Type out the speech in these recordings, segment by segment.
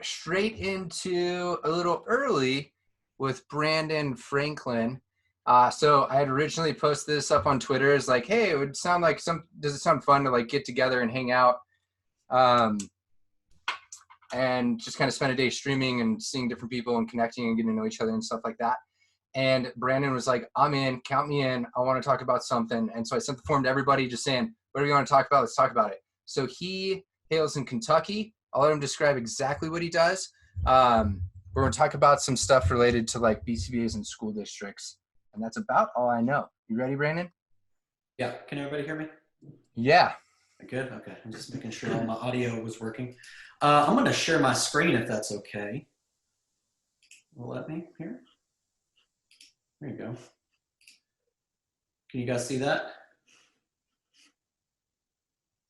Straight into a little early with Brandon Franklin. So I had originally posted this up on Twitter as like, hey, it would sound like does it sound fun to like get together and hang out and just kind of spend a day streaming and seeing different people and connecting and getting to know each other and stuff like that. And Brandon was like, I'm in, count me in. I want to talk about something. And so I sent the form to everybody just saying, what do you want to talk about? Let's talk about it. So he hails in Kentucky. I'll let him describe exactly what he does. We're going to talk about some stuff related to like BCBAs and school districts. And that's about all I know. You ready, Brandon? Yeah, can everybody hear me? Yeah. Good, okay. I'm just making sure all my audio was working. I'm gonna share my screen if that's okay. Will let me here? There you go. Can you guys see that?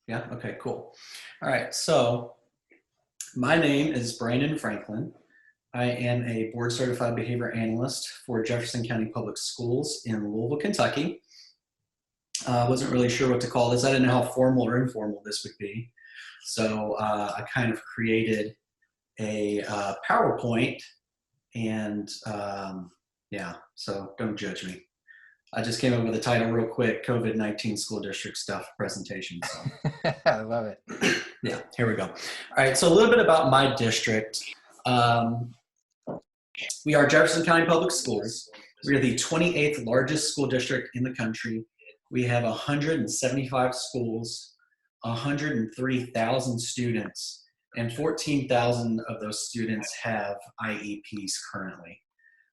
Yeah, okay, cool. All right, so my name is Brandon Franklin. I am a board certified behavior analyst for Jefferson County Public Schools in Louisville, Kentucky. Wasn't really sure what to call this. I didn't know how formal or informal this would be. So I kind of created a PowerPoint and yeah, so don't judge me. I just came up with a title real quick, COVID-19 School District Stuff Presentation. So. I love it. Yeah, here we go. All right, so a little bit about my district. We are Jefferson County Public Schools. We are the 28th largest school district in the country. We have 175 schools, 103,000 students, and 14,000 of those students have IEPs currently.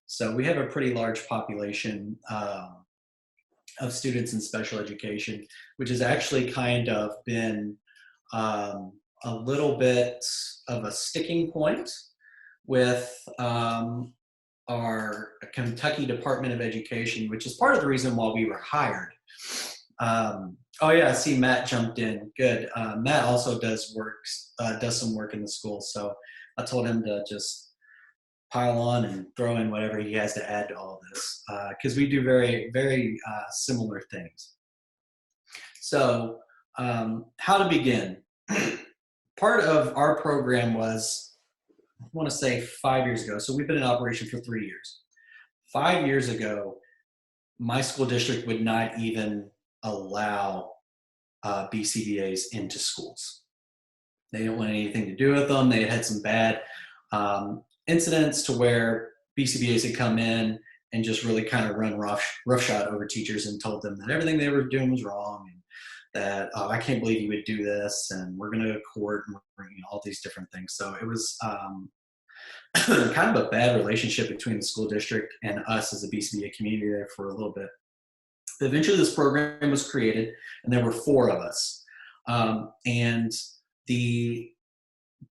So we have a pretty large population of students in special education, which has actually kind of been a little bit of a sticking point with our Kentucky Department of Education, which is part of the reason why we were hired. Oh yeah, I see Matt jumped in. Good. Matt also does some work in the school, so I told him to just pile on and throw in whatever he has to add to all this, because we do very, very similar things. So, how to begin? Part of our program was, I want to say 5 years ago. So we've been in operation for 3 years. 5 years ago, my school district would not even allow BCBAs into schools. They didn't want anything to do with them. They had some bad incidents to where BCBAs had come in and just really kind of run roughshod over teachers and told them that everything they were doing was wrong and that, oh, I can't believe you would do this and we're going to go to court and all these different things. So it was kind of a bad relationship between the school district and us as a BCBA community there for a little bit. Eventually this program was created and there were 4 of us. And the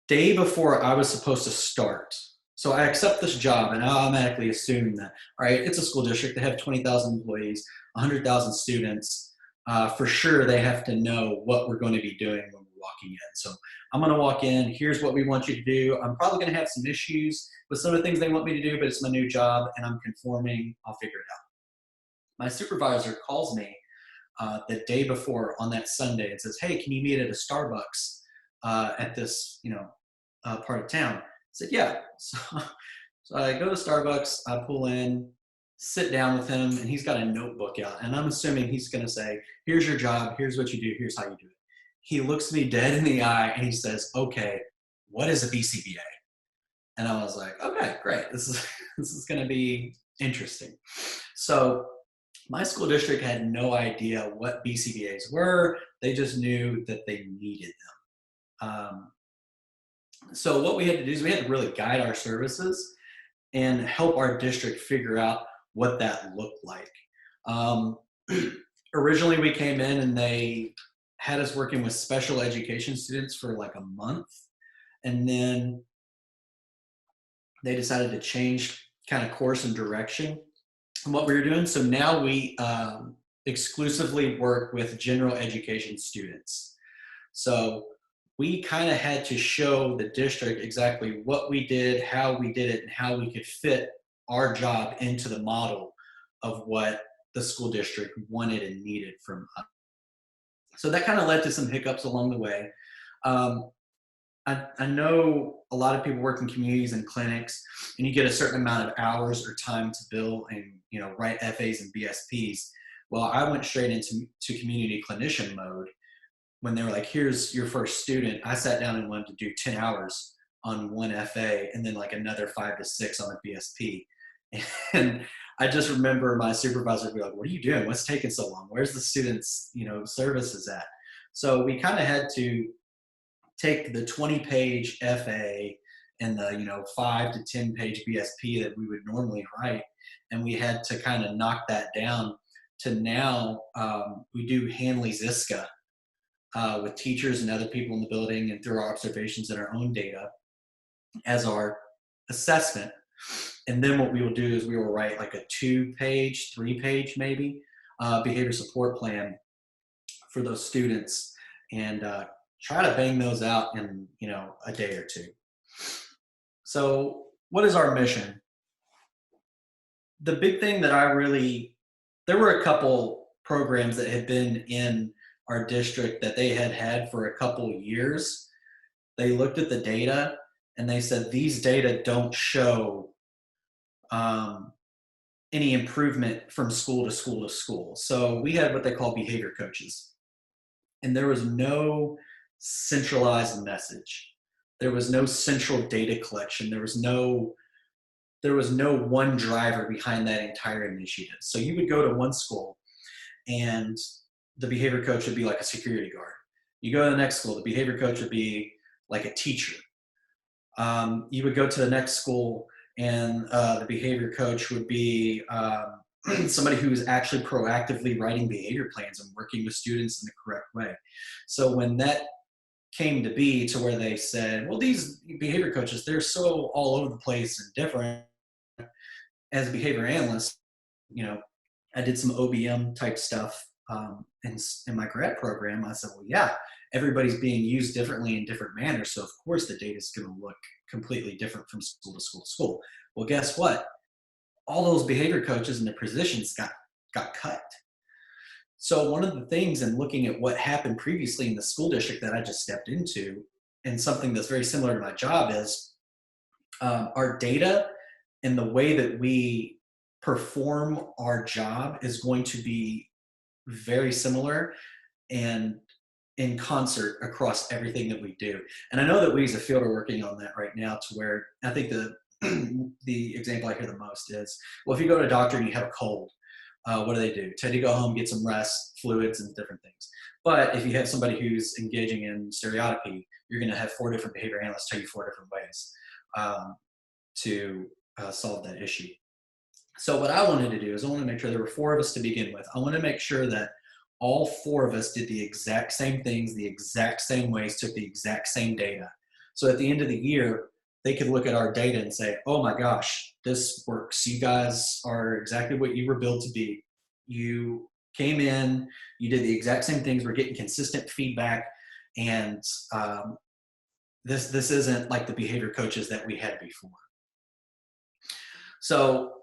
day before I was supposed to start, so I accept this job and I automatically assume that, all right, it's a school district, they have 20,000 employees, 100,000 students. For sure they have to know what we're going to be doing when we're walking in. So I'm going to walk in, here's what we want you to do. I'm probably going to have some issues with some of the things they want me to do, but it's my new job and I'm conforming, I'll figure it out. My supervisor calls me the day before on that Sunday and says, hey, can you meet at a Starbucks at this, part of town? I said, yeah. So I go to Starbucks, I pull in, sit down with him, and he's got a notebook out. And I'm assuming he's going to say, here's your job, here's what you do, here's how you do it. He looks me dead in the eye and he says, okay, what is a BCBA? And I was like, okay, great. This is going to be interesting. So my school district had no idea what BCBAs were. They just knew that they needed them. So what we had to do is we had to really guide our services and help our district figure out what that looked like. Originally we came in and they had us working with special education students for like a month. And then they decided to change kind of course and direction and what we were doing. So now we exclusively work with general education students. So we kind of had to show the district exactly what we did, how we did it, and how we could fit our job into the model of what the school district wanted and needed from us. So that kind of led to some hiccups along the way. I know a lot of people work in communities and clinics, and you get a certain amount of hours or time to bill and, you know, write FAs and BSPs. Well, I went straight into community clinician mode. When they were like, here's your first student, I sat down and wanted to do 10 hours on one FA and then like another 5 to 6 on a BSP. And I just remember my supervisor would be like, what are you doing? What's taking so long? Where's the students', you know, services at? So we kind of had to take the 20-page FA and the, you know, 5 to 10-page BSP that we would normally write, and we had to kind of knock that down to now we do Hanley's ISCA with teachers and other people in the building and through our observations and our own data as our assessment. And then what we will do is we will write like a 2-page, 3-page maybe behavior support plan for those students and try to bang those out in, you know, a day or two. So what is our mission? The big thing that there were a couple programs that had been in our district that they had for a couple years. They looked at the data and they said, these data don't show any improvement from school to school to school. So we had what they call behavior coaches. And there was no centralized message. There was no central data collection. There was no one driver behind that entire initiative. So you would go to one school and the behavior coach would be like a security guard. You go to the next school, the behavior coach would be like a teacher. You would go to the next school and the behavior coach would be somebody who's actually proactively writing behavior plans and working with students in the correct way. So when that came to be to where they said, well, these behavior coaches, they're so all over the place and different. As a behavior analyst, you know, I did some OBM type stuff in my grad program. I said, well, yeah, everybody's being used differently in different manners. So of course the data is going to look completely different from school to school to school. Well, guess what? All those behavior coaches and their positions got cut. So one of the things in looking at what happened previously in the school district that I just stepped into, and something that's very similar to my job, is our data and the way that we perform our job is going to be very similar and in concert across everything that we do. And I know that we as a field are working on that right now, to where I think the example I hear the most is, well, if you go to a doctor and you have a cold, what do? Tell you to go home, get some rest, fluids, and different things. But if you have somebody who's engaging in stereotypy, you're going to have 4 different behavior analysts tell you 4 different ways to solve that issue. So what I wanted to do is I wanted to make sure there were 4 of us to begin with. I want to make sure that all 4 of us did the exact same things, the exact same ways, took the exact same data. So at the end of the year, they could look at our data and say, oh my gosh, this works. You guys are exactly what you were built to be. You came in, you did the exact same things. We're getting consistent feedback. And this isn't like the behavior coaches that we had before. So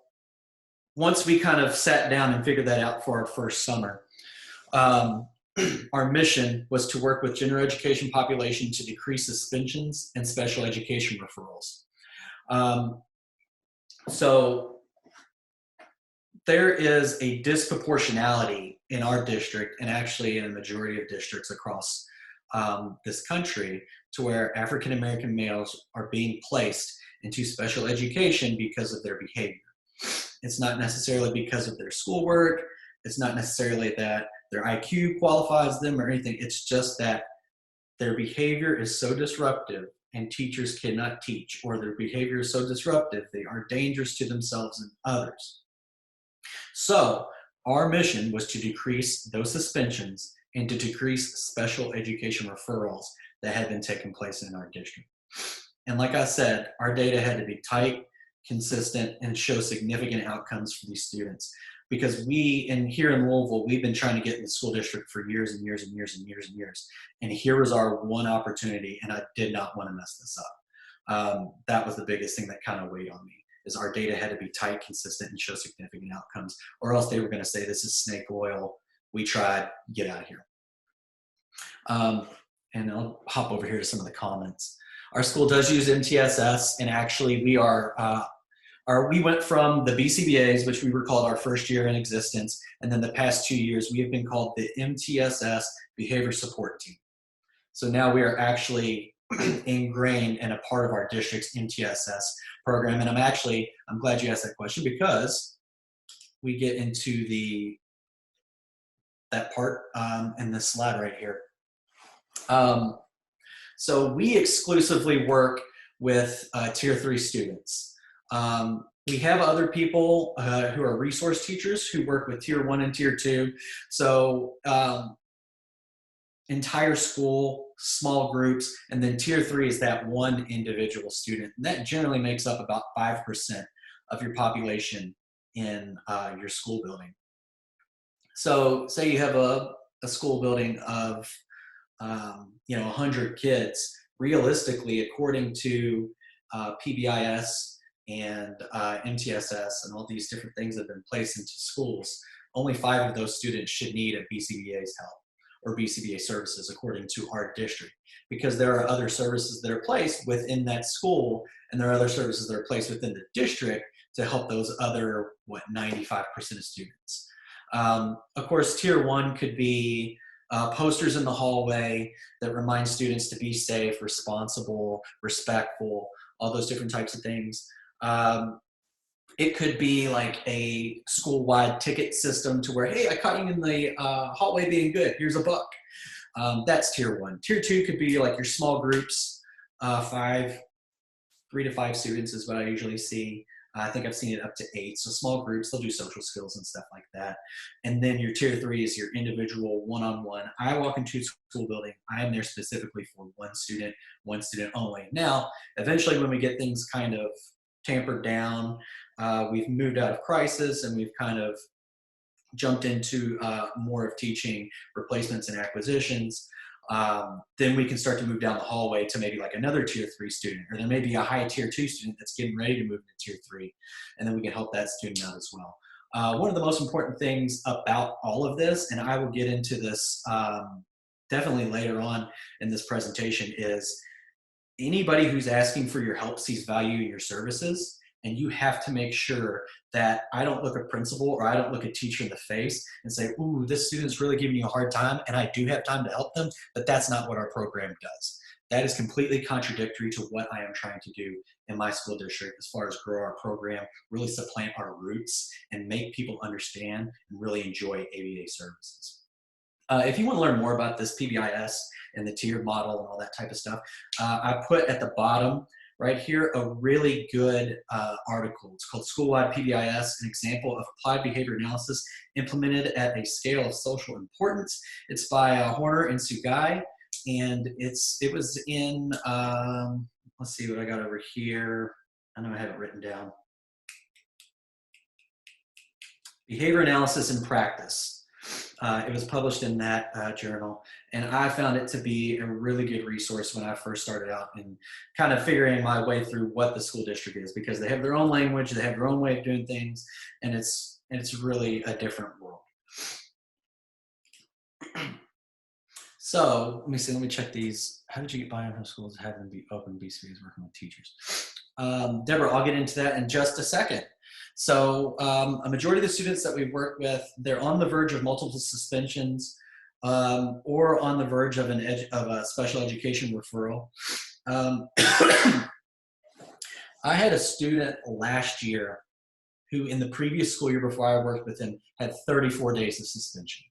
once we kind of sat down and figured that out for our first summer, our mission was to work with general education population to decrease suspensions and special education referrals. So there is a disproportionality in our district, and actually in a majority of districts across this country, to where African American males are being placed into special education because of their behavior. It's not necessarily because of their schoolwork. It's not necessarily that their IQ qualifies them or anything. It's just that their behavior is so disruptive and teachers cannot teach, or their behavior is so disruptive they are dangerous to themselves and others. So our mission was to decrease those suspensions and to decrease special education referrals that had been taking place in our district. And like I said, our data had to be tight, consistent, and show significant outcomes for these students. Because here in Louisville, we've been trying to get in the school district for years and years and years and years and years. And here was our one opportunity, and I did not want to mess this up. That was the biggest thing that kind of weighed on me, is our data had to be tight, consistent, and show significant outcomes, or else they were going to say, this is snake oil. We tried, get out of here. And I'll hop over here to some of the comments. Our school does use MTSS, and actually we went from the BCBAs, which we were called our first year in existence, and then the past 2 years we have been called the MTSS Behavior Support Team. So now we are actually ingrained and a part of our district's MTSS program. And I'm glad you asked that question, because we get into that part in this slide right here. So we exclusively work with Tier 3 students. We have other people who are resource teachers who work with Tier 1 and Tier 2. So entire school, small groups, and then Tier 3 is that one individual student. And that generally makes up about 5% of your population in your school building. So say you have a school building of 100 kids. Realistically, according to PBIS and MTSS and all these different things that have been placed into schools, only 5 of those students should need a BCBA's help or BCBA services according to our district, because there are other services that are placed within that school, and there are other services that are placed within the district to help those other 95% of students. Of course, Tier 1 could be posters in the hallway that remind students to be safe, responsible, respectful, all those different types of things. It could be like a school-wide ticket system to where, hey, I caught you in the hallway being good, here's a buck. That's Tier 1. Tier 2 could be like your small groups, 3 to 5 students is what I usually see. I think I've seen it up to 8. So small groups, they'll do social skills and stuff like that. And then your Tier 3 is your individual one-on-one. I walk into a school building, I am there specifically for one student only. Now, eventually when we get things kind of tampered down, we've moved out of crisis and we've kind of jumped into more of teaching replacements and acquisitions. Then we can start to move down the hallway to maybe like another Tier 3 student, or there may be a high Tier 2 student that's getting ready to move to Tier 3, and then we can help that student out as well. One of the most important things about all of this, and I will get into this definitely later on in this presentation, is anybody who's asking for your help sees value in your services, and you have to make sure that I don't look a principal or I don't look a teacher in the face and say, ooh, this student's really giving you a hard time, and I do have time to help them, but that's not what our program does. That is completely contradictory to what I am trying to do in my school district as far as grow our program, really supplant our roots, and make people understand and really enjoy ABA services. If you want to learn more about this PBIS and the tier model and all that type of stuff, I put at the bottom right here a really good article. It's called School-Wide PBIS, an example of applied behavior analysis implemented at a scale of social importance. It's by Horner and Sugai, and it was in, let's see what I got over here. I know I have it written down. Behavior Analysis in Practice. It was published in that journal, and I found it to be a really good resource when I first started out and kind of figuring my way through what the school district is, because they have their own language, they have their own way of doing things, and it's really a different world. So let me see, let me check these. How did you get buy-in from schools having to be open BCBAs working with teachers? Deborah, I'll get into that in just a second. So a majority of the students that we work with, they're on the verge of multiple suspensions or on the verge of a special education referral. I had a student last year who in the previous school year before I worked with him had 34 days of suspension.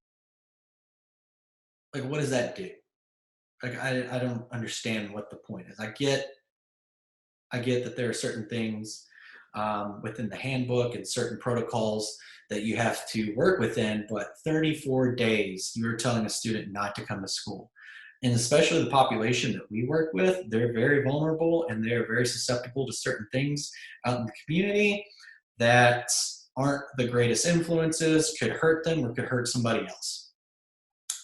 Like, what does that do? Like, I don't understand what the point is. I get that there are certain things within the handbook and certain protocols that you have to work within, but 34 days, you're telling a student not to come to school. And especially the population that we work with, they're very vulnerable and they're very susceptible to certain things out in the community that aren't the greatest influences, could hurt them or could hurt somebody else.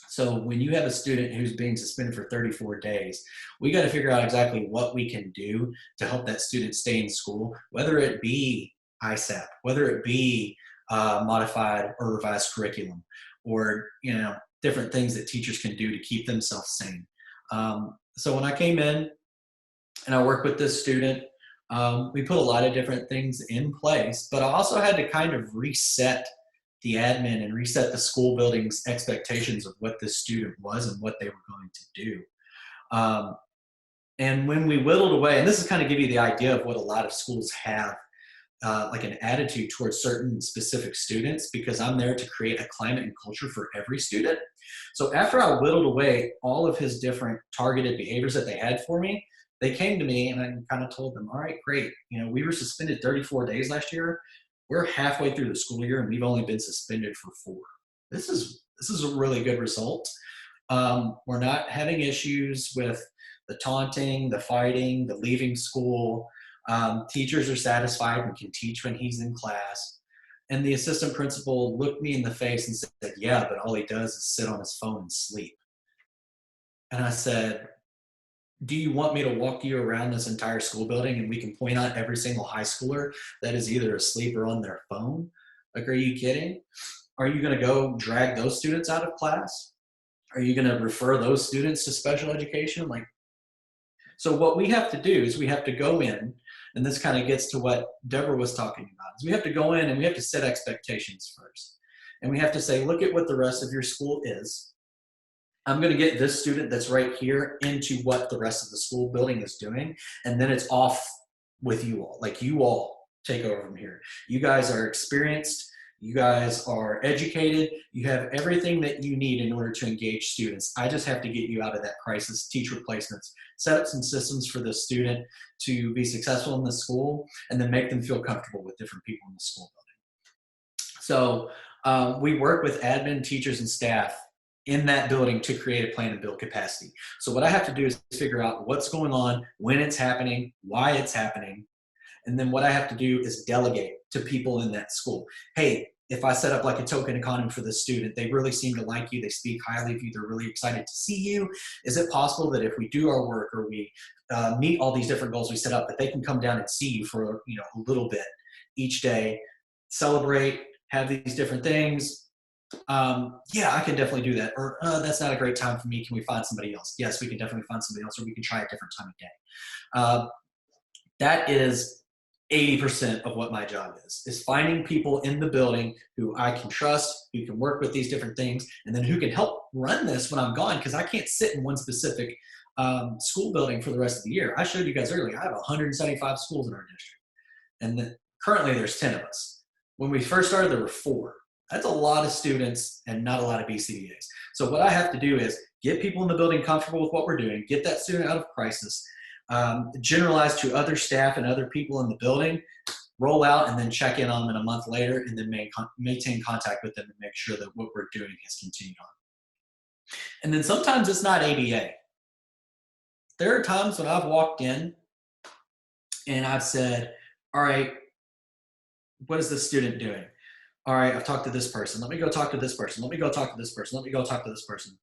So when you have a student who's being suspended for 34 days, we got to figure out exactly what we can do to help that student stay in school, whether it be ISAP, whether it be modified or revised curriculum, or different things that teachers can do to keep themselves sane. So when I came in, and I work with this student. We put a lot of different things in place, but I also had to kind of reset the admin and reset the school building's expectations of what this student was and what they were going to do. And when we whittled away, and this is kind of give you the idea of what a lot of schools have, like an attitude towards certain specific students, because I'm there to create a climate and culture for every student. So after I whittled away all of his different targeted behaviors that they had for me, they came to me and I kind of told them, all right, great. You know, we were suspended 34 days last year. We're halfway through the school year and we've only been suspended for 4. This is a really good result. We're not having issues with the taunting, the fighting, the leaving school. Teachers are satisfied and can teach when he's in class. And the assistant principal looked me in the face and said, yeah, but all he does is sit on his phone and sleep. And I said, do you want me to walk you around this entire school building and we can point out every single high schooler that is either asleep or on their phone? Like, are you kidding? Are you going to go drag those students out of class? Are you going to refer those students to special education? Like, so what we have to do is we have to go in, and this kind of gets to what Deborah was talking about, is we have to go in and we have to set expectations first. And we have to say, look at what the rest of your school is. I'm going to get this student that's right here into what the rest of the school building is doing, and then it's off with you all. Like, you all take over from here. You guys are experienced. You guys are educated. You have everything that you need in order to engage students. I just have to get you out of that crisis, teach replacements, set up some systems for the student to be successful in the school, and then make them feel comfortable with different people in the school building. So we work with admin, teachers, and staff in that building to create a plan and build capacity. So what I have to do is figure out what's going on, when it's happening, why it's happening, and then what I have to do is delegate to people in that school. Hey, if I set up like a token economy for the student, they really seem to like you, they speak highly of you, they're really excited to see you. Is it possible that if we do our work or we meet all these different goals we set up, that they can come down and see you for a little bit each day, celebrate, have these different things? Yeah, I can definitely do that. Or that's not a great time for me. Can we find somebody else? Yes, we can definitely find somebody else, or we can try a different time of day. That is 80% of what my job is finding people in the building who I can trust, who can work with these different things, and then who can help run this when I'm gone, because I can't sit in one specific school building for the rest of the year. I showed you guys earlier, I have 175 schools in our district, and currently there's 10 of us. When we first started, there were 4. That's a lot of students and not a lot of BCBAs. So what I have to do is get people in the building comfortable with what we're doing, get that student out of crisis, generalize to other staff and other people in the building, roll out, and then check in on them in a month later, and then maintain contact with them and make sure that what we're doing has continued on. And then sometimes it's not ABA. There are times when I've walked in and I've said, all right, what is this student doing? All right, I've talked to this person. Let me go talk to this person. Let me go talk to this person. Let me go talk to this person.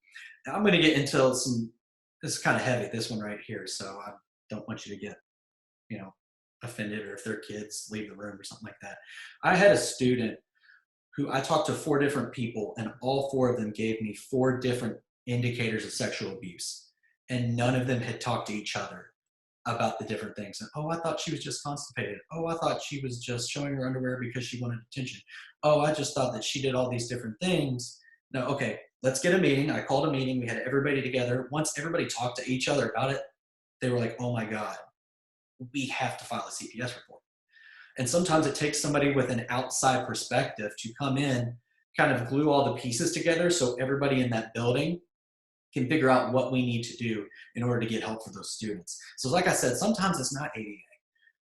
Now I'm going to get into some, this is kind of heavy, this one right here. So I don't want you to get, offended, or if their kids leave the room or something like that. I had a student who I talked to 4 different people, and all 4 of them gave me 4 different indicators of sexual abuse. And none of them had talked to each other about the different things. And, oh, I thought she was just constipated. Oh, I thought she was just showing her underwear because she wanted attention. Oh, I just thought that she did all these different things. No, okay, let's get a meeting. I called a meeting. We had everybody together. Once everybody talked to each other about it, they were like, oh my God, we have to file a CPS report. And sometimes it takes somebody with an outside perspective to come in, kind of glue all the pieces together so everybody in that building can figure out what we need to do in order to get help for those students. So like I said, sometimes it's not ADA.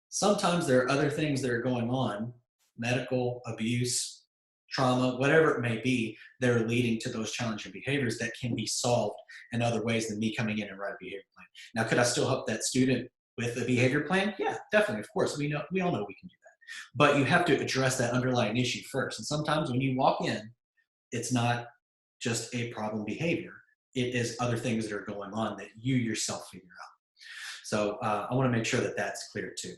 Sometimes there are other things that are going on, medical, abuse, trauma, whatever it may be, that are leading to those challenging behaviors that can be solved in other ways than me coming in and write a behavior plan. Now, could I still help that student with a behavior plan? Yeah, definitely, of course. We all know we can do that. But you have to address that underlying issue first. And sometimes when you walk in, it's not just a problem behavior. It is other things that are going on that you yourself figure out. So I want to make sure that that's clear too.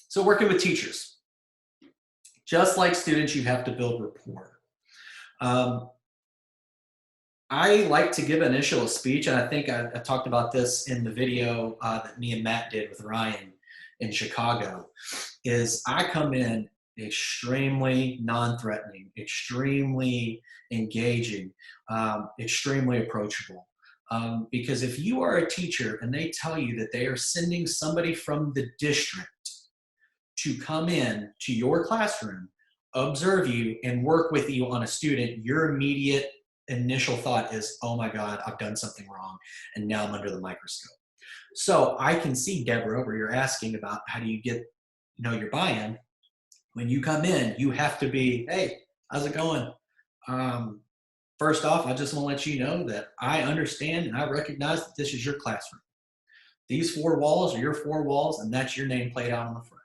So working with teachers. Just like students, you have to build rapport. I like to give an initial speech, and I think I talked about this in the video that me and Matt did with Ryan in Chicago, is I come in extremely non-threatening, extremely engaging, extremely approachable. Because if you are a teacher and they tell you that they are sending somebody from the district to come in to your classroom, observe you, and work with you on a student, your immediate initial thought is, oh my God, I've done something wrong, and now I'm under the microscope. So I can see, Deborah, where you're asking about how do you get your buy-in. When you come in, you have to be, hey, how's it going? First off, I just want to let you know that I understand and I recognize that this is your classroom. These 4 walls are your 4 walls, and that's your nameplate out on the front.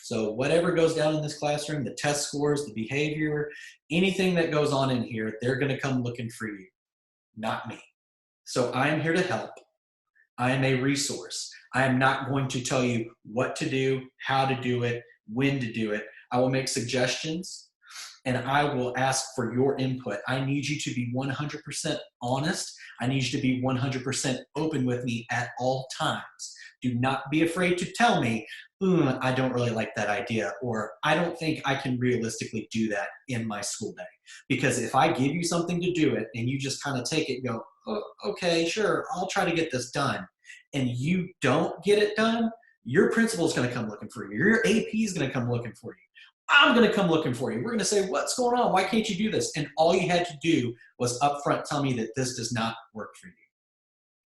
So whatever goes down in this classroom, the test scores, the behavior, anything that goes on in here, they're going to come looking for you, not me. So I am here to help. I am a resource. I am not going to tell you what to do, how to do it, when to do it. I will make suggestions, and I will ask for your input. I need you to be 100% honest. I need you to be 100% open with me at all times. Do not be afraid to tell me, I don't really like that idea, or I don't think I can realistically do that in my school day. Because if I give you something to do it and you just kind of take it and go, oh, okay, sure, I'll try to get this done, and you don't get it done, your principal is going to come looking for you. Your AP is going to come looking for you. I'm going to come looking for you. We're going to say, what's going on? Why can't you do this? And all you had to do was upfront tell me that this does not work for you.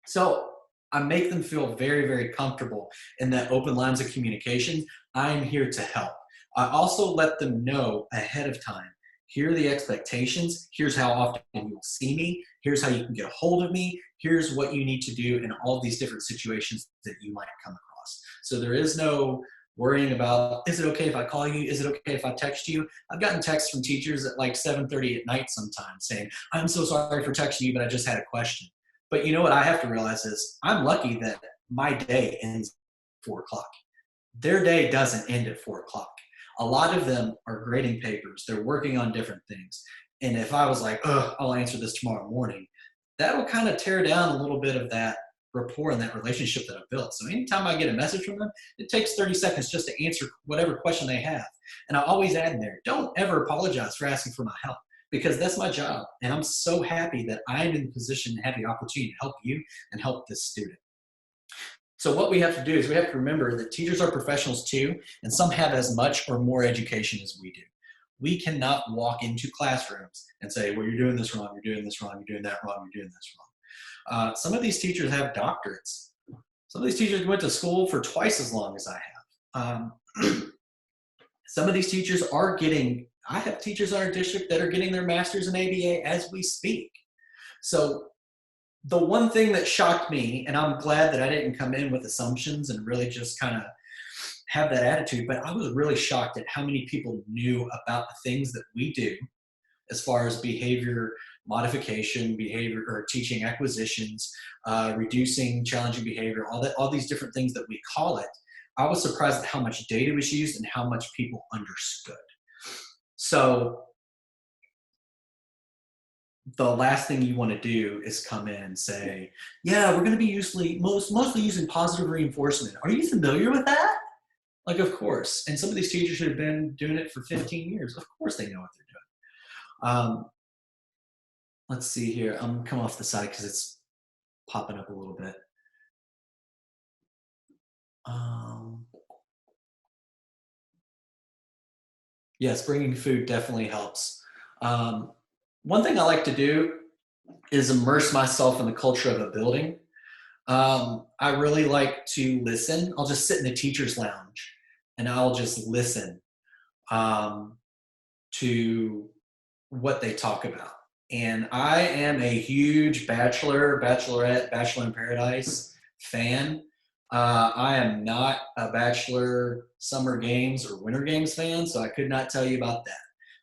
So I make them feel very, very comfortable in that open lines of communication. I'm here to help. I also let them know ahead of time, here are the expectations. Here's how often you'll see me. Here's how you can get a hold of me. Here's what you need to do in all these different situations that you might come across. So there is no worrying about, is it okay if I call you? Is it okay if I text you? I've gotten texts from teachers at like 7:30 at night sometimes saying, I'm so sorry for texting you, but I just had a question. But you know what I have to realize is I'm lucky that my day ends at 4 o'clock. Their day doesn't end at 4 o'clock. A lot of them are grading papers. They're working on different things. And if I was like, I'll answer this tomorrow morning, that'll kind of tear down a little bit of that rapport and that relationship that I've built. So anytime I get a message from them, it takes 30 seconds just to answer whatever question they have. And I always add in there, don't ever apologize for asking for my help, because that's my job. And I'm so happy that I'm in the position to have the opportunity to help you and help this student. So what we have to do is we have to remember that teachers are professionals too, and some have as much or more education as we do. We cannot walk into classrooms and say, well, you're doing this wrong, you're doing this wrong, you're doing that wrong, you're doing this wrong. Some of these teachers have doctorates. Some of these teachers went to school for twice as long as I have. Some of these teachers are getting, I have teachers in our district that are getting their master's in ABA as we speak. So the one thing that shocked me, and I'm glad that I didn't come in with assumptions and really just kind of have that attitude, but I was really shocked at how many people knew about the things that we do as far as behavior modification, behavior or teaching acquisitions, reducing challenging behavior, all these different things that we call it. I was surprised at how much data was used and how much people understood. So the last thing you want to do is come in and say, yeah, we're going to be mostly using positive reinforcement. Are you familiar with that? Like, of course. And some of these teachers have been doing it for 15 years. Of course they know what they're doing. Let's see here. I'm going to come off the side because it's popping up a little bit. Yes, bringing food definitely helps. One thing I like to do is immerse myself in the culture of a building. I really like to listen. I'll just sit in the teacher's lounge and I'll just listen to what they talk about. And I am a huge Bachelor in Paradise fan. I am not a Bachelor Summer Games or Winter Games fan, so I could not tell you about that.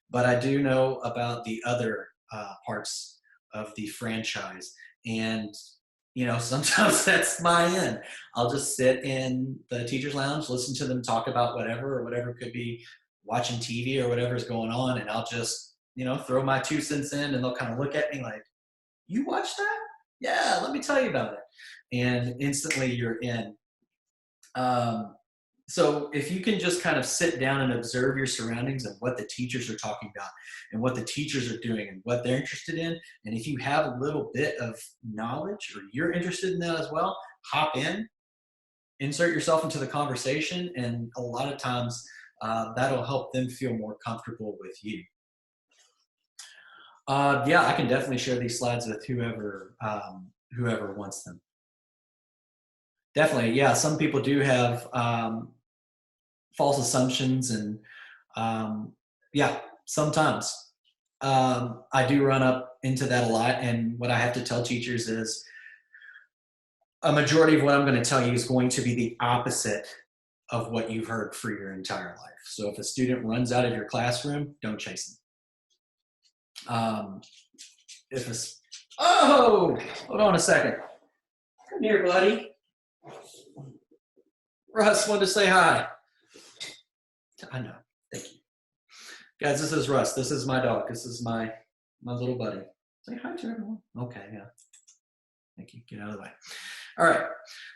But I do know about the other parts of the franchise. And, you know, sometimes that's my end. I'll just sit in the teacher's lounge, listen to them talk about whatever, or whatever could be watching TV or whatever's going on, and I'll just, you know, throw my 2 cents in, and they'll kind of look at me like, You watched that? Yeah, let me tell you about it. And instantly you're in. So if you can just kind of sit down and observe your surroundings and what the teachers are talking about and what the teachers are doing and what they're interested in, and if you have a little bit of knowledge or you're interested in that as well, hop in, insert yourself into the conversation, and a lot of times that'll help them feel more comfortable with you. Yeah, I can definitely share these slides with whoever wants them. Definitely, yeah, some people do have false assumptions, and yeah, sometimes I do run up into that a lot, and what I have to tell teachers is a majority of what I'm going to tell you is going to be the opposite of what you've heard for your entire life. So if a student runs out of your classroom, don't chase them. Oh, hold on a second. Come here, buddy. Russ wanted to say hi. I know. Thank you. Guys, this is Russ. This is my dog. This is my little buddy. Say hi to everyone. Okay, yeah. Thank you. Get out of the way. All right.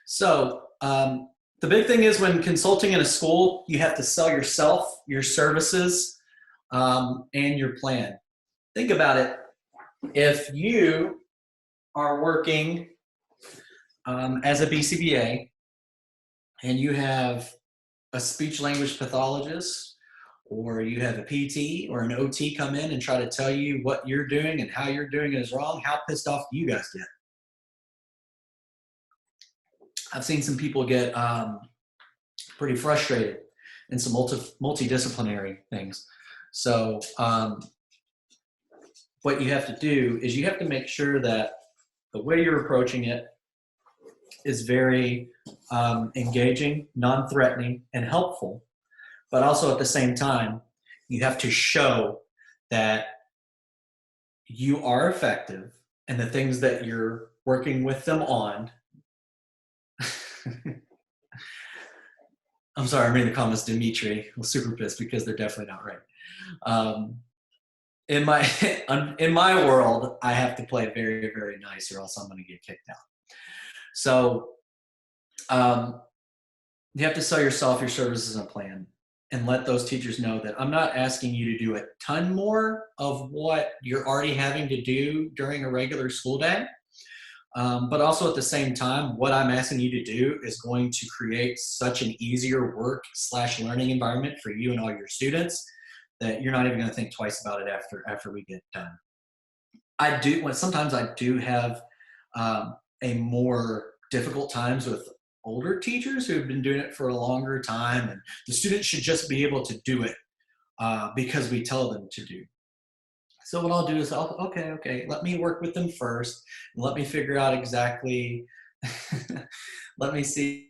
So the big thing is when consulting in a school, you have to sell yourself, your services, and your plan. Think about it. If you are working as a BCBA and you have a speech language pathologist, or you have a PT or an OT come in and try to tell you what you're doing and how you're doing it is wrong, how pissed off do you guys get? I've seen some people get pretty frustrated in some multidisciplinary things. So what you have to do is you have to make sure that the way you're approaching it is very engaging, non-threatening, and helpful. But also at the same time, you have to show that you are effective and the things that you're working with them on. I'm sorry, I'm reading the comments. Dimitri was super pissed because they're definitely not right. In my world, I have to play very, very nice or else I'm going to get kicked out. So you have to sell yourself, your services, and plan, and let those teachers know that I'm not asking you to do a ton more of what you're already having to do during a regular school day. But also at the same time, what I'm asking you to do is going to create such an easier work/learning environment for you and all your students that you're not even going to think twice about it after we get done. Sometimes I do have a more difficult times with older teachers who have been doing it for a longer time, and the students should just be able to do it because we tell them to do. So what I'll do is okay, let me work with them first, and let me figure out exactly, let me see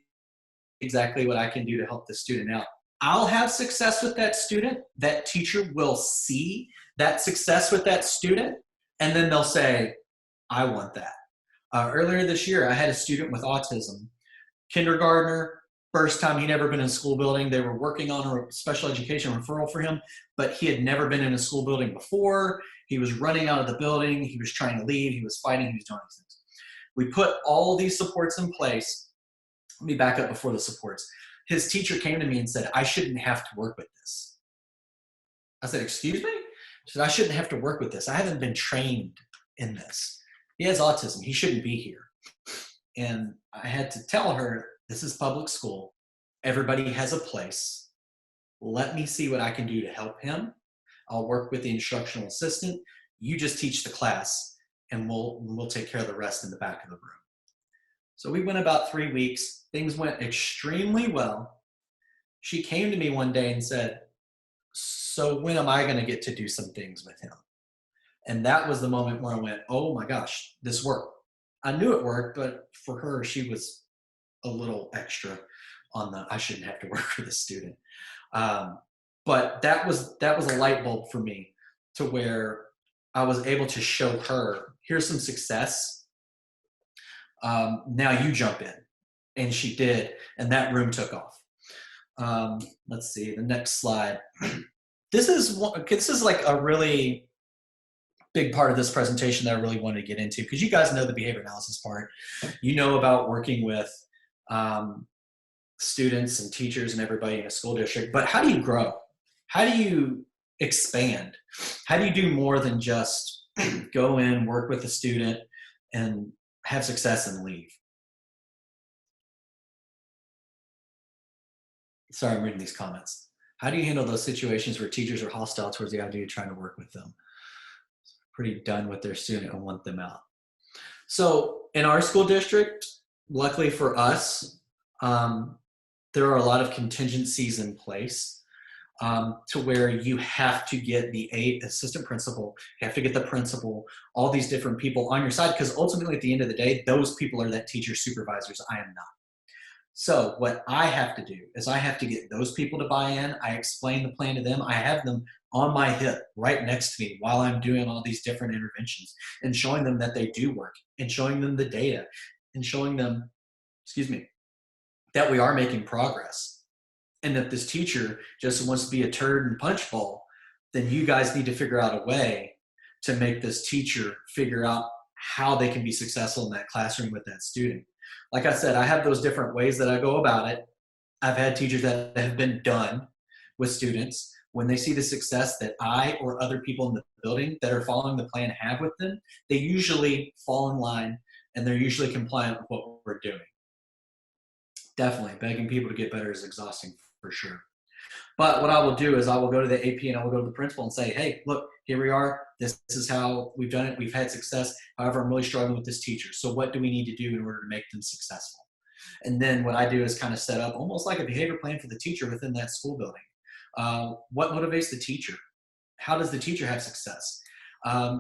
exactly what I can do to help the student out. I'll have success with that student. That teacher will see that success with that student, and then they'll say, I want that. Earlier this year, I had a student with autism, kindergartner, first time he'd ever been in a school building. They were working on a special education referral for him, but he had never been in a school building before. He was running out of the building. He was trying to leave. He was fighting. He was doing these things. We put all these supports in place. Let me back up before the supports. His teacher came to me and said, I shouldn't have to work with this. I said, excuse me? She said, I shouldn't have to work with this. I haven't been trained in this. He has autism. He shouldn't be here. And I had to tell her, this is public school. Everybody has a place. Let me see what I can do to help him. I'll work with the instructional assistant. You just teach the class, and we'll take care of the rest in the back of the room. So we went about 3 weeks. Things went extremely well. She came to me one day and said, so when am I going to get to do some things with him? And that was the moment where I went, oh my gosh, this worked. I knew it worked, but for her, she was a little extra on the I shouldn't have to work for the student. But that was a light bulb for me to where I was able to show her, here's some success. Now you jump in. And she did, and that room took off. Let's see, the next slide. This is like a really big part of this presentation that I really wanted to get into, because you guys know the behavior analysis part. You know about working with students and teachers and everybody in a school district, but how do you grow? How do you expand? How do you do more than just go in, work with a student, and have success and leave? Sorry, I'm reading these comments. How do you handle those situations where teachers are hostile towards the idea of trying to work with them? Pretty done with their student and want them out. So in our school district, luckily for us, there are a lot of contingencies in place to where you have to get the assistant principal, you have to get the principal, all these different people on your side, because ultimately at the end of the day, those people are that teacher's supervisors. I am not. So what I have to do is I have to get those people to buy in. I explain the plan to them. I have them on my hip right next to me while I'm doing all these different interventions and showing them that they do work and showing them the data and showing them, that we are making progress. And if this teacher just wants to be a turd and punch bowl, then you guys need to figure out a way to make this teacher figure out how they can be successful in that classroom with that student. Like I said, I have those different ways that I go about it. I've had teachers that have been done with students. When they see the success that I or other people in the building that are following the plan have with them, they usually fall in line and they're usually compliant with what we're doing. Definitely, begging people to get better is exhausting for sure. But what I will do is I will go to the AP and I will go to the principal and say, hey, look, here we are. This is how we've done it. We've had success. However, I'm really struggling with this teacher. So what do we need to do in order to make them successful? And then what I do is kind of set up almost like a behavior plan for the teacher within that school building. What motivates the teacher? How does the teacher have success?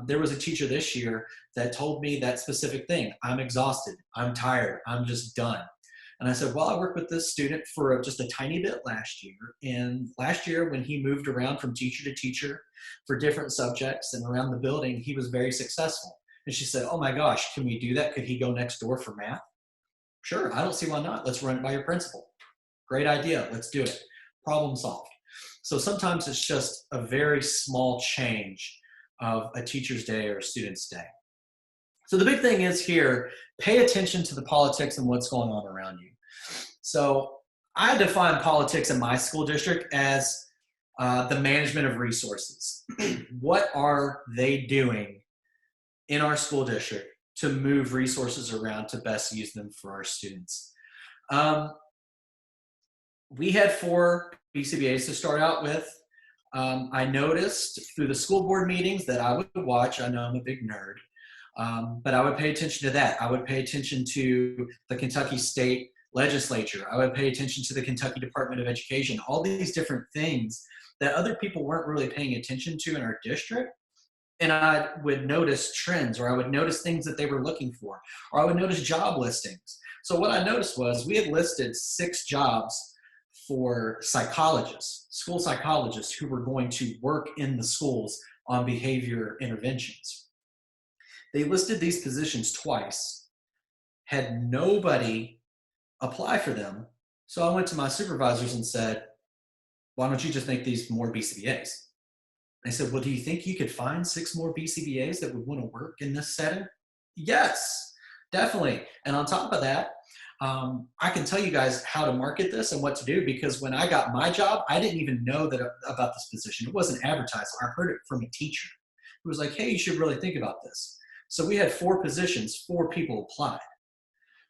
There was a teacher this year that told me that specific thing. I'm exhausted. I'm tired. I'm just done. And I said, well, I worked with this student for just a tiny bit last year. And last year when he moved around from teacher to teacher for different subjects and around the building, he was very successful. And she said, oh my gosh, can we do that? Could he go next door for math? Sure, I don't see why not. Let's run it by your principal. Great idea, let's do it. Problem solved. So sometimes it's just a very small change of a teacher's day or a student's day. So the big thing is here, pay attention to the politics and what's going on around you. So I define politics in my school district as the management of resources. What are they doing in our school district to move resources around to best use them for our students? We had 4 BCBAs to start out with. I noticed through the school board meetings that I would watch, I know I'm a big nerd, but I would pay attention to that. I would pay attention to the Kentucky State Legislature. I would pay attention to the Kentucky Department of Education, all these different things that other people weren't really paying attention to in our district. And I would notice trends, or I would notice things that they were looking for, or I would notice job listings. So what I noticed was we had listed 6 jobs for psychologists, school psychologists who were going to work in the schools on behavior interventions. They listed these positions twice, had nobody apply for them. So I went to my supervisors and said, why don't you just make these more BCBAs? They said, well, do you think you could find 6 more BCBAs that would want to work in this setting? Yes, definitely. And on top of that, I can tell you guys how to market this and what to do, because when I got my job, I didn't even know about this position. It wasn't advertised. I heard it from a teacher who was like, hey, you should really think about this. So we had 4 positions, 4 people applied.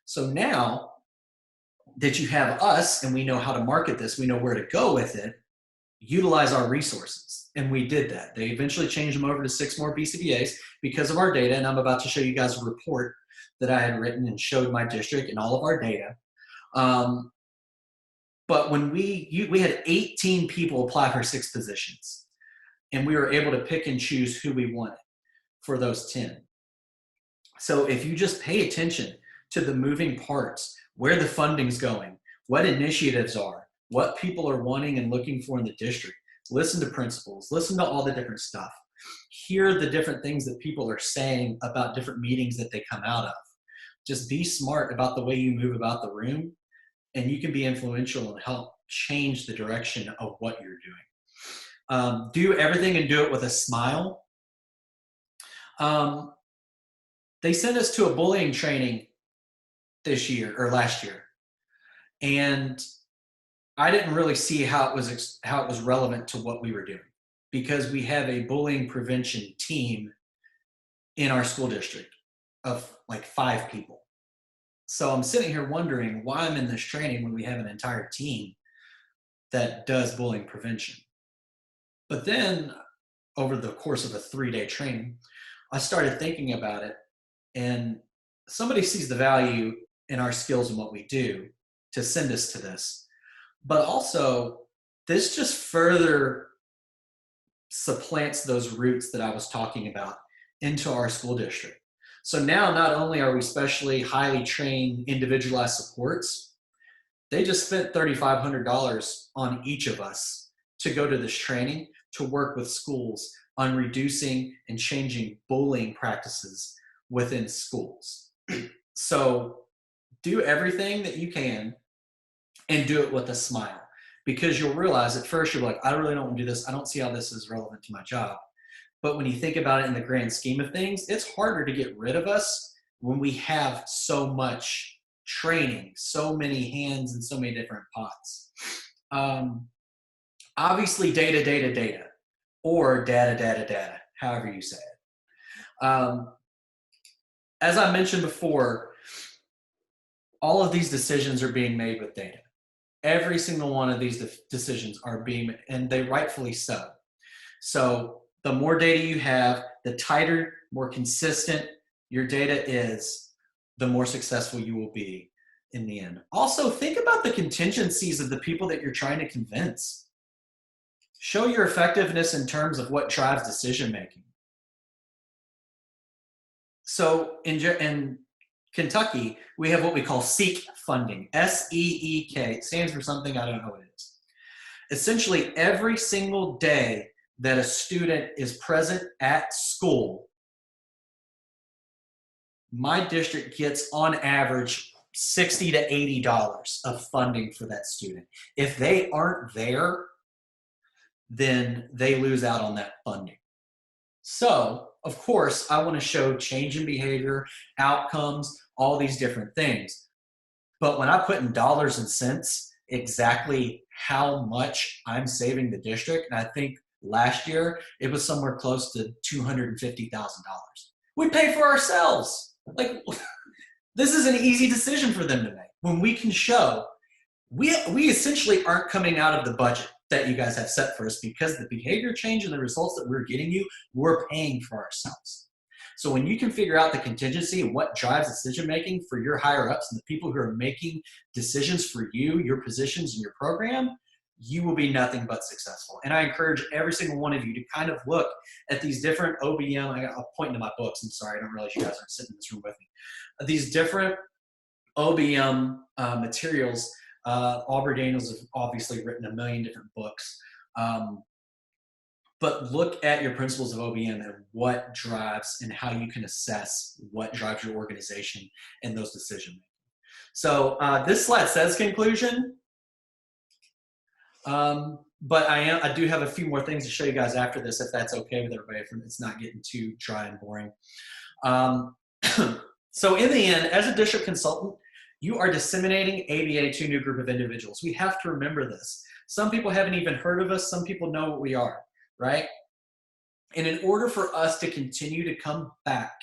So now that you have us and we know how to market this, we know where to go with it, utilize our resources. And we did that. They eventually changed them over to 6 more BCBAs because of our data. And I'm about to show you guys a report that I had written and showed my district and all of our data. But when we had 18 people apply for 6 positions, and we were able to pick and choose who we wanted for those 10. So if you just pay attention to the moving parts, where the funding's going, what initiatives are, what people are wanting and looking for in the district, listen to principals, listen to all the different stuff, hear the different things that people are saying about different meetings that they come out of. Just be smart about the way you move about the room, and you can be influential and help change the direction of what you're doing. Do everything and do it with a smile. They sent us to a bullying training this year or last year, and I didn't really see how it was relevant to what we were doing, because we have a bullying prevention team in our school district of like 5 people. So I'm sitting here wondering why I'm in this training when we have an entire team that does bullying prevention. But then over the course of a 3-day training, I started thinking about it, and somebody sees the value in our skills and what we do to send us to this. But also, this just further supplants those roots that I was talking about into our school district. So now not only are we specially highly trained individualized supports, they just spent $3,500 on each of us to go to this training to work with schools on reducing and changing bullying practices within schools. So do everything that you can and do it with a smile, because you'll realize at first you're like, I really don't want to do this. I don't see how this is relevant to my job. But when you think about it in the grand scheme of things, it's harder to get rid of us when we have so much training, so many hands in so many different pots. Obviously, data, or data, however you say it. As I mentioned before, all of these decisions are being made with data. Every single one of these decisions are being, and they rightfully so. So the more data you have, the tighter, more consistent your data is, the more successful you will be in the end. Also, think about the contingencies of the people that you're trying to convince. Show your effectiveness in terms of what drives decision making. So in Kentucky, we have what we call SEEK funding, S-E-E-K. It stands for something, I don't know what it is. Essentially, every single day that a student is present at school, my district gets on average $60 to $80 of funding for that student. If they aren't there, then they lose out on that funding. So, of course, I want to show change in behavior, outcomes, all these different things. But when I put in dollars and cents exactly how much I'm saving the district, and I think last year it was somewhere close to $250,000. We pay for ourselves. Like, this is an easy decision for them to make. When we can show, we essentially aren't coming out of the budget that you guys have set for us, because the behavior change and the results that we're getting you, we're paying for ourselves. So when you can figure out the contingency and what drives decision making for your higher ups and the people who are making decisions for you, your positions in your program, you will be nothing but successful. And I encourage every single one of you to kind of look at these different OBM. I'll point into my books. I'm sorry, I don't realize you guys aren't sitting in this room with me. These different OBM materials. Aubrey Daniels has obviously written a million different books. But look at your principles of OBM and what drives and how you can assess what drives your organization and those decision making. So this slide says conclusion, but I do have a few more things to show you guys after this, if that's okay with everybody, if it's not getting too dry and boring. So in the end, as a district consultant, you are disseminating ABA to a new group of individuals. We have to remember this. Some people haven't even heard of us. Some people know what we are, right? And in order for us to continue to come back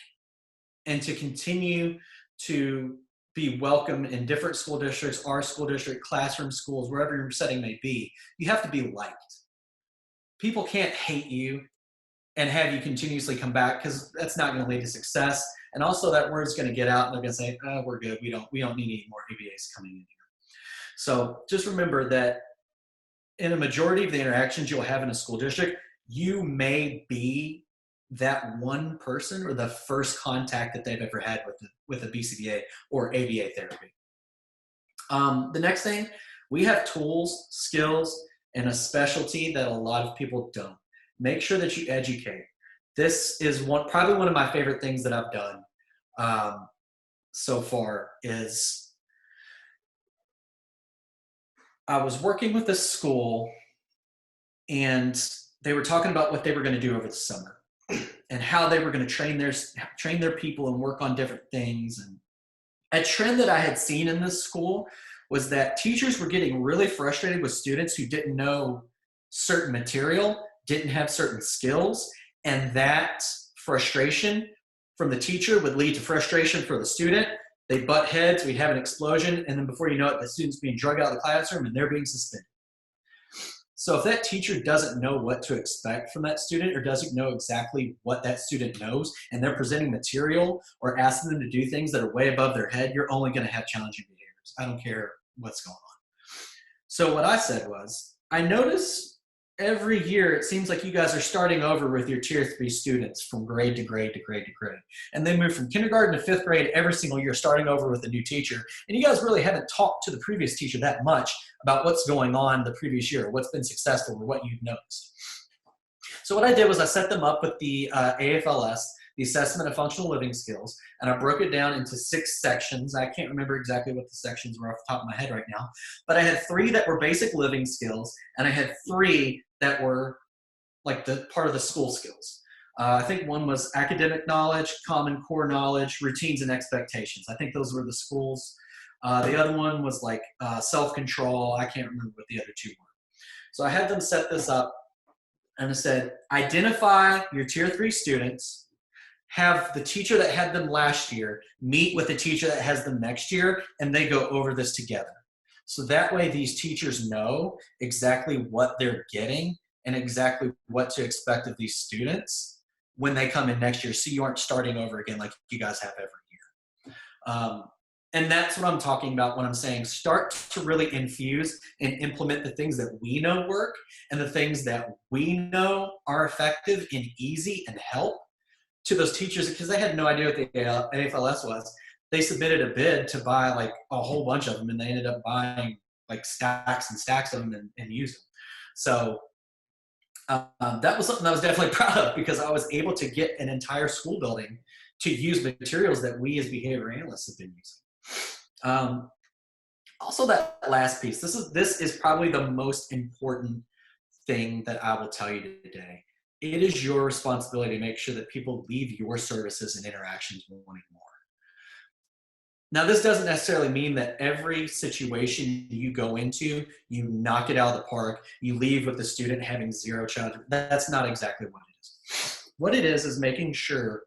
and to continue to be welcome in different school districts, our school district, classroom schools, wherever your setting may be, you have to be liked. People can't hate you and have you continuously come back, because that's not going to lead to success. And also that word's going to get out and they're going to say, oh, we're good. We don't need any more ABAs coming in here. So just remember that in a majority of the interactions you'll have in a school district, you may be that one person or the first contact that they've ever had with a BCBA or ABA therapy. The next thing, we have tools, skills, and a specialty that a lot of people don't. Make sure that you educate. This is probably one of my favorite things that I've done so far. Is I was working with a school and they were talking about what they were going to do over the summer. and how they were going to train their people and work on different things. And a trend that I had seen in this school was that teachers were getting really frustrated with students who didn't know certain material, didn't have certain skills, and that frustration from the teacher would lead to frustration for the student. They butt heads, we'd have an explosion, and then before you know it, the student's being drugged out of the classroom and they're being suspended. So if that teacher doesn't know what to expect from that student or doesn't know exactly what that student knows, and they're presenting material or asking them to do things that are way above their head, you're only going to have challenging behaviors. I don't care what's going on. So what I said was, I notice every year it seems like you guys are starting over with your tier 3 students from grade to grade to grade to grade. And they move from kindergarten to 5th grade every single year, starting over with a new teacher. And you guys really haven't talked to the previous teacher that much about what's going on the previous year, or what's been successful, or what you've noticed. So what I did was I set them up with the AFLS, the Assessment of Functional Living Skills, and I broke it down into 6 sections. I can't remember exactly what the sections were off the top of my head right now, but I had 3 that were basic living skills, and I had 3 that were like the part of the school skills. I think one was academic knowledge, common core knowledge, routines and expectations. I think those were the schools. The other one was like self-control. I can't remember what the other 2 were. So I had them set this up, and I said, identify your tier 3 students, have the teacher that had them last year meet with the teacher that has them next year, and they go over this together. So that way these teachers know exactly what they're getting and exactly what to expect of these students when they come in next year, so you aren't starting over again like you guys have every year. And that's what I'm talking about when I'm saying start to really infuse and implement the things that we know work and the things that we know are effective and easy and help to those teachers, because they had no idea what the AFLS was. They submitted a bid to buy like a whole bunch of them, and they ended up buying like stacks and stacks of them and used them. So that was something I was definitely proud of, because I was able to get an entire school building to use materials that we as behavior analysts have been using. Also, that last piece, this is probably the most important thing that I will tell you today. It is your responsibility to make sure that people leave your services and interactions wanting more. Now, this doesn't necessarily mean that every situation you go into, you knock it out of the park, you leave with the student having 0 challenge. That's not exactly what it is. What it is making sure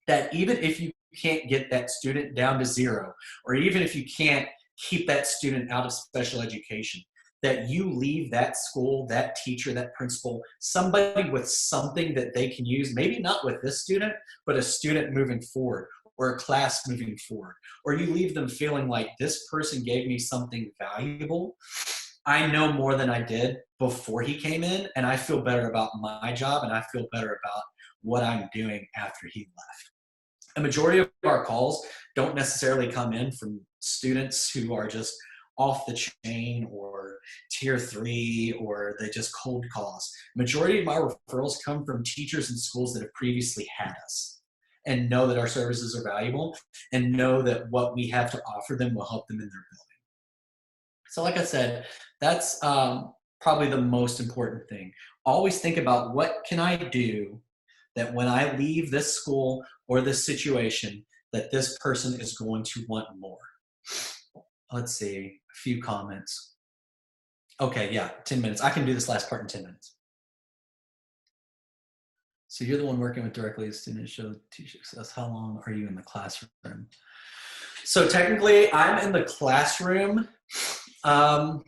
that even if you can't get that student down to 0, or even if you can't keep that student out of special education, that you leave that school, that teacher, that principal, somebody with something that they can use, maybe not with this student, but a student moving forward, or a class moving forward, or you leave them feeling like this person gave me something valuable. I know more than I did before he came in, and I feel better about my job, and I feel better about what I'm doing after he left. A majority of our calls don't necessarily come in from students who are just off the chain or tier 3, or they just cold call us. Majority of my referrals come from teachers and schools that have previously had us and know that our services are valuable and know that what we have to offer them will help them in their building. So like I said, that's probably the most important thing. Always think about, what can I do that when I leave this school or this situation, that this person is going to want more. Let's see, a few comments. Okay, yeah, 10 minutes. I can do this last part in 10 minutes. So you're the one working with directly as students show teacher success. How long are you in the classroom? So technically, I'm in the classroom probably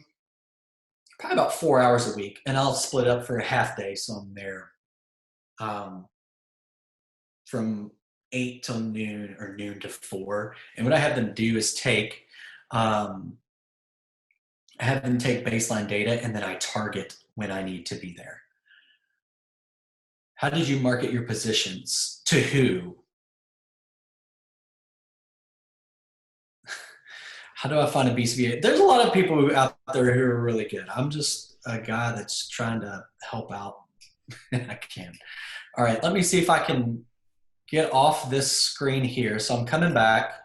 about 4 hours a week, and I'll split up for a half day, so I'm there from 8 till noon or noon to 4. And what I have them do is take baseline data, and then I target when I need to be there. How did you market your positions? To who? How do I find a BCBA? There's a lot of people out there who are really good. I'm just a guy that's trying to help out. I can. All right, let me see if I can get off this screen here. So I'm coming back.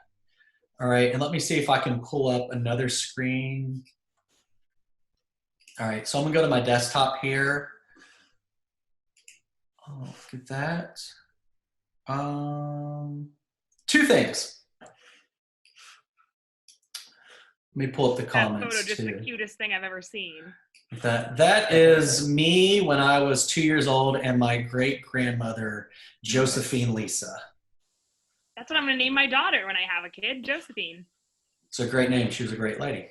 All right, and let me see if I can pull up another screen. All right, so I'm gonna go to my desktop here. Oh, look at that. Two things. Let me pull up the That comments photo, just too. the cutest thing I've ever seen. That is me when I was 2 years old and my great-grandmother, Josephine Lisa. That's what I'm going to name my daughter when I have a kid, Josephine. It's a great name. She was a great lady.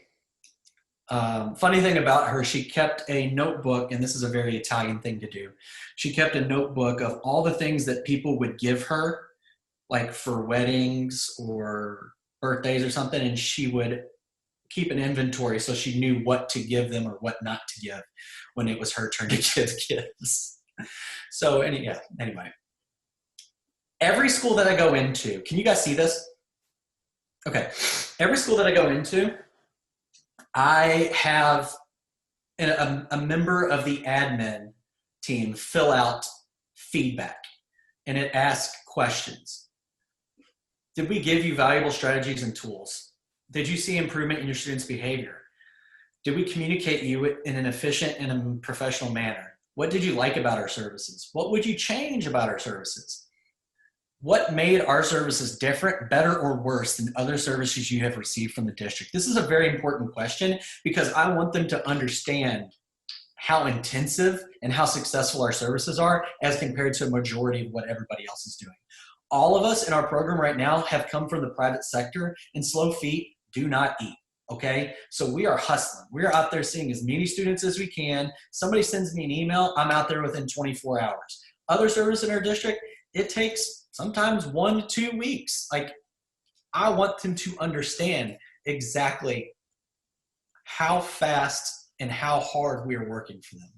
Funny thing about her, she kept a notebook, and this is a very Italian thing to do. She kept a notebook of all the things that people would give her, like for weddings or birthdays or something, and she would keep an inventory so she knew what to give them or what not to give when it was her turn to give kids. So anyway, every school that I go into, can you guys see this? Okay, every school that I go into, I have a member of the admin team fill out feedback, and it asks questions. Did we give you valuable strategies and tools? Did you see improvement in your students' behavior? Did we communicate you in an efficient and a professional manner? What did you like about our services? What would you change about our services? What made our services different, better, or worse than other services you have received from the district? This is a very important question because I want them to understand how intensive and how successful our services are as compared to a majority of what everybody else is doing. All of us in our program right now have come from the private sector, and slow feet do not eat, okay? So we are hustling. We are out there seeing as many students as we can. Somebody sends me an email, I'm out there within 24 hours. Other service in our district, it takes sometimes 1 to 2 weeks. Like, I want them to understand exactly how fast and how hard we are working for them.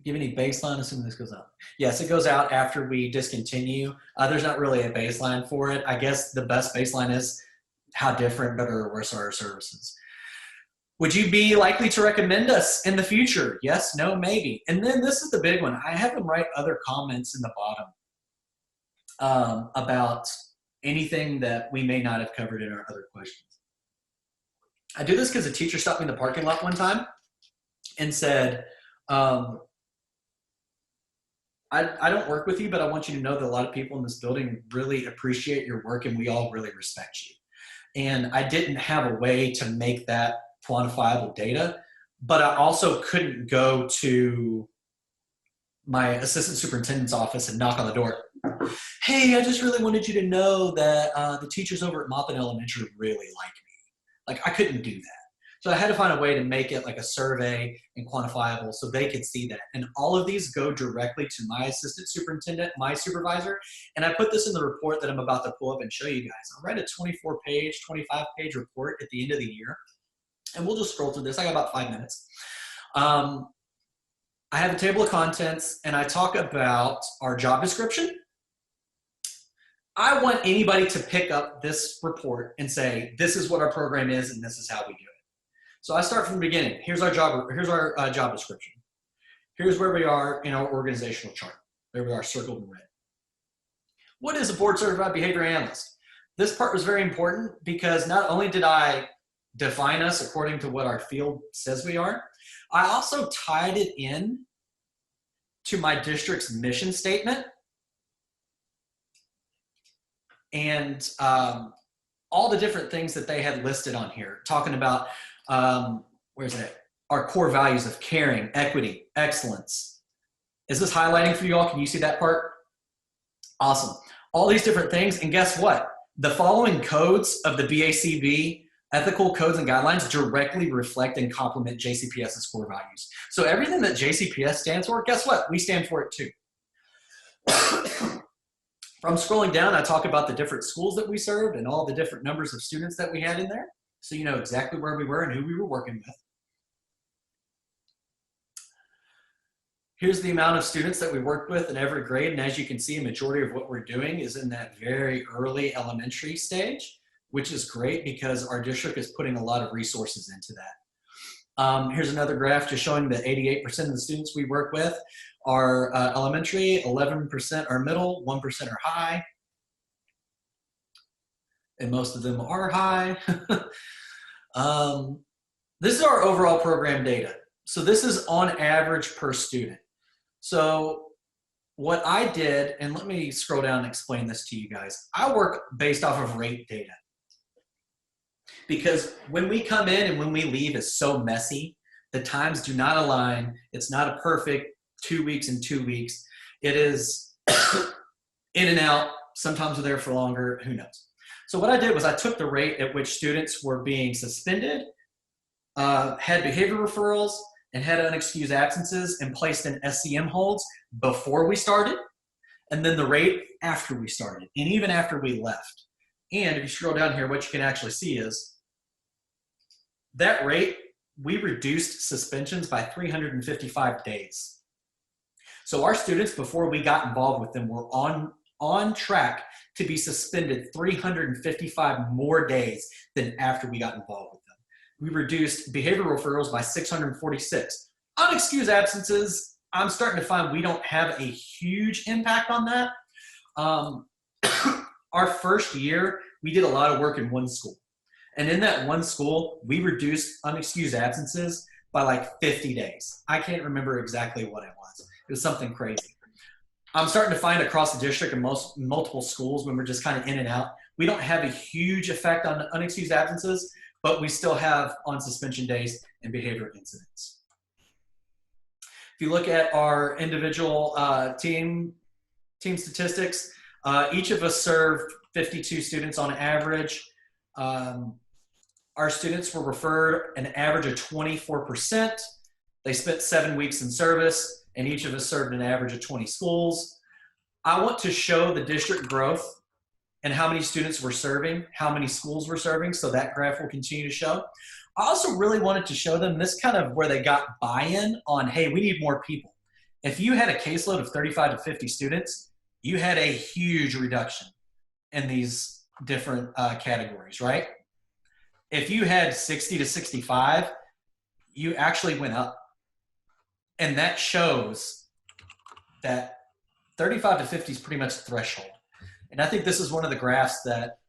Give any baseline, assuming this goes out? Yes, it goes out after we discontinue. There's not really a baseline for it. I guess the best baseline is how different, better, or worse are our services. Would you be likely to recommend us in the future? Yes, no, maybe. And then this is the big one. I have them write other comments in the bottom about anything that we may not have covered in our other questions. I do this because a teacher stopped me in the parking lot one time and said, I don't work with you, but I want you to know that a lot of people in this building really appreciate your work and we all really respect you. And I didn't have a way to make that quantifiable data, but I also couldn't go to my assistant superintendent's office and knock on the door. Hey, I just really wanted you to know that the teachers over at Maupin Elementary really like me. Like, I couldn't do that. So I had to find a way to make it like a survey and quantifiable so they could see that. And all of these go directly to my assistant superintendent, my supervisor. And I put this in the report that I'm about to pull up and show you guys. I'll write a 24-page, 25-page report at the end of the year. And we'll just scroll through this. I got about 5 minutes. I have a table of contents, and I talk about our job description. I want anybody to pick up this report and say, this is what our program is, and this is how we do it. So I start from the beginning. Here's our job description. Here's where we are in our organizational chart. There we are, circled in red. What is a board-certified behavior analyst? This part was very important because not only did I define us according to what our field says we are, I also tied it in to my district's mission statement and all the different things that they had listed on here, talking about where's it? Our core values of caring, equity, excellence. Is this highlighting for you all? Can you see that part? Awesome. All these different things, and guess what? The following codes of the BACB ethical codes and guidelines directly reflect and complement JCPS's core values. So everything that JCPS stands for, guess what? We stand for it too. From scrolling down, I talk about the different schools that we served and all the different numbers of students that we had in there, so you know exactly where we were and who we were working with. Here's the amount of students that we worked with in every grade, and as you can see, a majority of what we're doing is in that very early elementary stage, which is great because our district is putting a lot of resources into that. Here's another graph just showing that 88% of the students we work with are elementary, 11% are middle, 1% are high, and most of them are high. This is our overall program data. So this is on average per student. So what I did, and let me scroll down and explain this to you guys. I work based off of rate data. Because when we come in and when we leave is so messy, the times do not align. It's not a perfect 2 weeks and 2 weeks. It is in and out. Sometimes we're there for longer. Who knows? So what I did was I took the rate at which students were being suspended, had behavior referrals, and had unexcused absences and placed in SCM holds before we started, and then the rate after we started, and even after we left. And if you scroll down here, what you can actually see is that rate, we reduced suspensions by 355 days. So our students, before we got involved with them, were on track to be suspended 355 more days than after we got involved with them. We reduced behavioral referrals by 646. Unexcused absences, I'm starting to find we don't have a huge impact on that. Our first year, we did a lot of work in one school. And in that one school, we reduced unexcused absences by like 50 days. I can't remember exactly what it was. It was something crazy. I'm starting to find across the district in multiple schools when we're just kind of in and out, we don't have a huge effect on unexcused absences, but we still have on suspension days and behavior incidents. If you look at our individual team statistics, each of us served 52 students on average. Our students were referred an average of 24%. They spent 7 weeks in service, and each of us served an average of 20 schools. I want to show the district growth and how many students we're serving, how many schools we're serving, so that graph will continue to show. I also really wanted to show them this kind of where they got buy-in on, hey, we need more people. If you had a caseload of 35 to 50 students, you had a huge reduction in these different categories, right? If you had 60 to 65, you actually went up. And that shows that 35 to 50 is pretty much the threshold. And I think this is one of the graphs that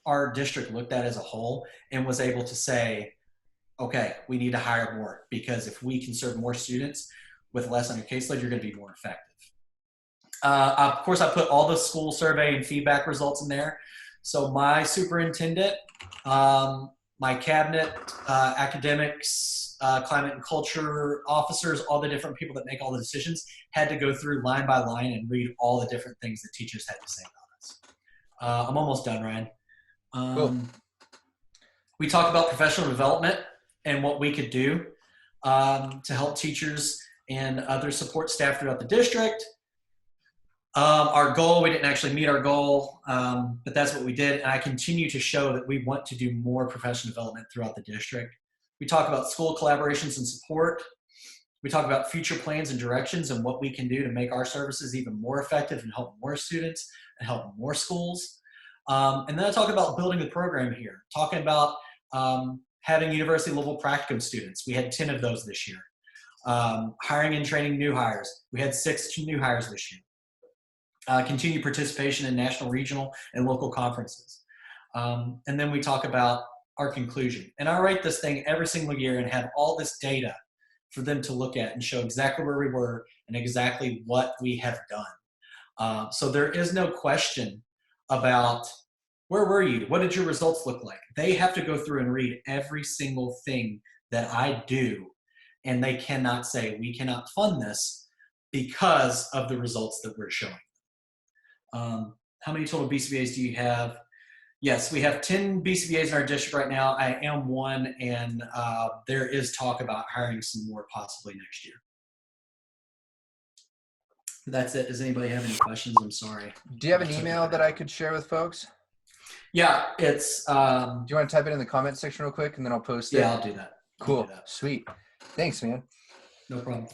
our district looked at as a whole and was able to say, okay, we need to hire more, because if we can serve more students with less on your caseload, you're going to be more effective. Of course, I put all the school survey and feedback results in there. So my superintendent, my cabinet, academics, climate and culture officers, all the different people that make all the decisions had to go through line by line and read all the different things that teachers had to say about us. I'm almost done, Ryan. Cool. We talked about professional development and what we could do to help teachers and other support staff throughout the district. Our goal, we didn't actually meet our goal, but that's what we did. And I continue to show that we want to do more professional development throughout the district. We talk about school collaborations and support. We talk about future plans and directions and what we can do to make our services even more effective and help more students and help more schools. And then I talk about building the program here, talking about having university level practicum students. We had 10 of those this year. Hiring and training new hires. We had 6 new hires this year. Continued participation in national, regional, and local conferences. And then we talk about our conclusion. And I write this thing every single year and have all this data for them to look at and show exactly where we were and exactly what we have done. So there is no question about where were you? What did your results look like? They have to go through and read every single thing that I do, and they cannot say, we cannot fund this because of the results that we're showing. How many total BCBAs do you have? Yes, we have 10 BCBAs in our district right now. I am one, and there is talk about hiring some more possibly next year. That's it. Does anybody have any questions? I'm sorry. Do you have an email that I could share with folks? Yeah, it's... do you want to type it in the comment section real quick, and then I'll post it? Yeah, I'll do that. Cool. Do that. Sweet. Thanks, man. No problem.